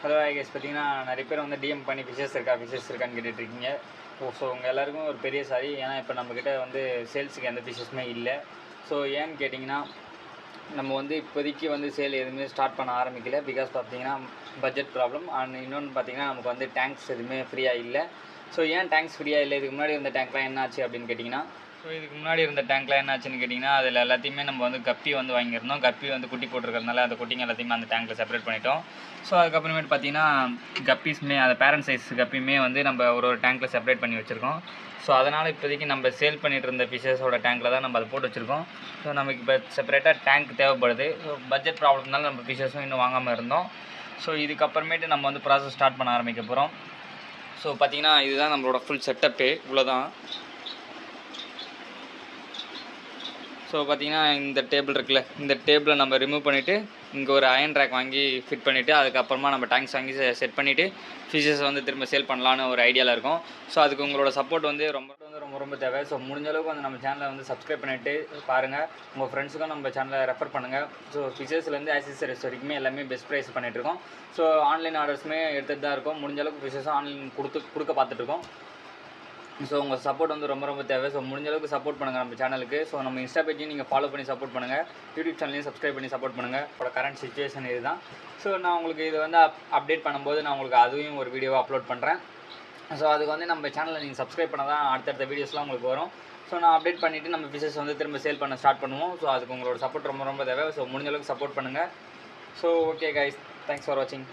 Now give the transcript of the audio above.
Hello ஐகேஸ், பார்த்தீங்கன்னா நிறைய பேர் வந்து டிஎம் பண்ணி ஃபிஷஸ் இருக்கான்னு கேட்டுட்ருக்கீங்க. ஸோ உங்கள் எல்லாருக்கும் ஒரு பெரிய சாரி. ஏன்னா இப்போ நம்மக்கிட்ட வந்து சேல்ஸுக்கு எந்த ஃபிஷஸுமே இல்லை. ஸோ ஏன்னு கேட்டிங்கன்னா, நம்ம வந்து இப்போதைக்கு வந்து சேல் எதுவுமே ஸ்டார்ட் பண்ண ஆரம்பிக்கல. பிகாஸ் பார்த்தீங்கன்னா பட்ஜெட் ப்ராப்ளம். அண்ட் இன்னொன்று பார்த்தீங்கன்னா நமக்கு வந்து டேங்க்ஸ் எதுவுமே ஃப்ரீயாக இல்லை. ஸோ ஏன் டேங்க்ஸ் ஃப்ரீயாக இல்லை, இதுக்கு முன்னாடி இருந்த டேங்க்லாம் என்ன ஆச்சு அப்படின்னு கேட்டிங்கன்னா, இதுக்கு முன்னாடி இருந்த டேங்க்லாம் என்ன ஆச்சுன்னு கேட்டிங்கன்னா, அதில் எல்லாத்தையுமே நம்ம வந்து கப்பி வந்து வாங்கியிருந்தோம். கப்பி வந்து குட்டி போட்டிருக்கிறதுனால அந்த குட்டிங்க எல்லாத்தையுமே அந்த டேங்க்கில் செப்பரேட் பண்ணிட்டோம். ஸோ அதுக்கப்புறமேட்டு பார்த்தீங்கன்னா கப்பீஸுமே அந்த பேரண்ட் சைஸ் கப்பியுமே வந்து நம்ம ஒரு டேங்க்கில் செப்பரேட் பண்ணி வச்சுருக்கோம். ஸோ அதனால் இப்போதைக்கு நம்ம சேல் பண்ணிகிட்டு இருந்த ஃபிஷஸோட டேங்க்கில் தான் நம்ம அதை போட்டு வச்சுருக்கோம். ஸோ நமக்கு இப்போ செப்பரேட்டாக டேங்க் தேவைப்படுது. ஸோ பட்ஜெட் ப்ராப்ளம்னால நம்ம ஃபிஷஸும் இன்னும் வாங்காமல் இருந்தோம். ஸோ இதுக்கப்புறமேட்டு நம்ம வந்து ப்ராசஸ் ஸ்டார்ட் பண்ண ஆரம்பிக்க போகிறோம். ஸோ பார்த்திங்கன்னா இதுதான் நம்மளோட ஃபுல் செட்டப்பே, இவ்வளோதான். ஸோ பார்த்திங்கன்னா இந்த டேபிள் இருக்குல்ல, இந்த டேபிளை நம்ம ரிமூவ் பண்ணிவிட்டு இங்கே ஒரு அயன் ரேக் வாங்கி ஃபிட் பண்ணிவிட்டு அதுக்கப்புறமா நம்ம டேங்க்ஸ் வாங்கி செட் பண்ணிவிட்டு ஃபிஷஸ் வந்து திரும்ப சேல் பண்ணலான்னு ஒரு ஐடியாவில் இருக்கும். ஸோ அதுக்கு உங்களோட சப்போர்ட் வந்து ரொம்ப தேவை. ஸோ முடிஞ்ச அளவுக்கு வந்து நம்ம சேனலை வந்து சப்ஸ்கிரைப் பண்ணிவிட்டு பாருங்கள். உங்கள் ஃப்ரெண்ட்ஸுக்கும் நம்ம சேனலை ரெஃபர் பண்ணுங்கள். ஸோ ஃபிஷஸ்லேருந்து ஆக்சஸரிஸ் வரைக்குமே எல்லாமே பெஸ்ட் ப்ரைஸ் பண்ணிகிட்ருக்கோம். ஸோ ஆன்லைன் ஆர்டர்ஸுமே எடுத்துகிட்டு தான் இருக்கும். முடிஞ்ச அளவுக்கு ஃபிஷஸும் ஆன்லைன் கொடுக்க பார்த்துட்ருக்கோம். ஸோ உங்கள் சப்போர்ட் வந்து ரொம்ப தேவை. ஸோ முடிஞ்ச அளவுக்கு சப்போர்ட் பண்ணுங்கள் நம்ம சேனலுக்கு. ஸோ நம்ம இன்ஸ்டா பேஜையும் நீங்கள் ஃபாலோ பண்ணி சப்போர்ட் பண்ணுங்கள். யூடியூப் சேனலையும் சப்ஸ்கிரைப் பண்ணி சப்போர்ட் பண்ணுங்கள். இப்போ கரண்ட் சிச்சுவேஷன் இது தான். ஸோ நான் உங்களுக்கு இது வந்து அப்டேட் பண்ணும்போது நான் உங்களுக்கு அதுவும் ஒரு வீடியோவை அப்லோட் பண்ணுறேன். ஸோ அதுக்கு வந்து நம்ம சேனலில் நீங்கள் சப்ஸ்கிரைப் பண்ணால் தான் அடுத்தடுத்த வீடியோஸ்லாம் உங்களுக்கு வரும். ஸோ நான் அப்டேட் பண்ணிவிட்டு நம்ம ஃபிஷஸ் வந்து திரும்ப சேல் பண்ண ஸ்டார்ட் பண்ணுவோம். ஸோ அதுக்கு உங்களோட சப்போர்ட் ரொம்ப தேவை. ஸோ முடிஞ்ச அளவுக்கு சப்போர்ட் பண்ணுங்கள். So okay guys, thanks for வாட்சிங்.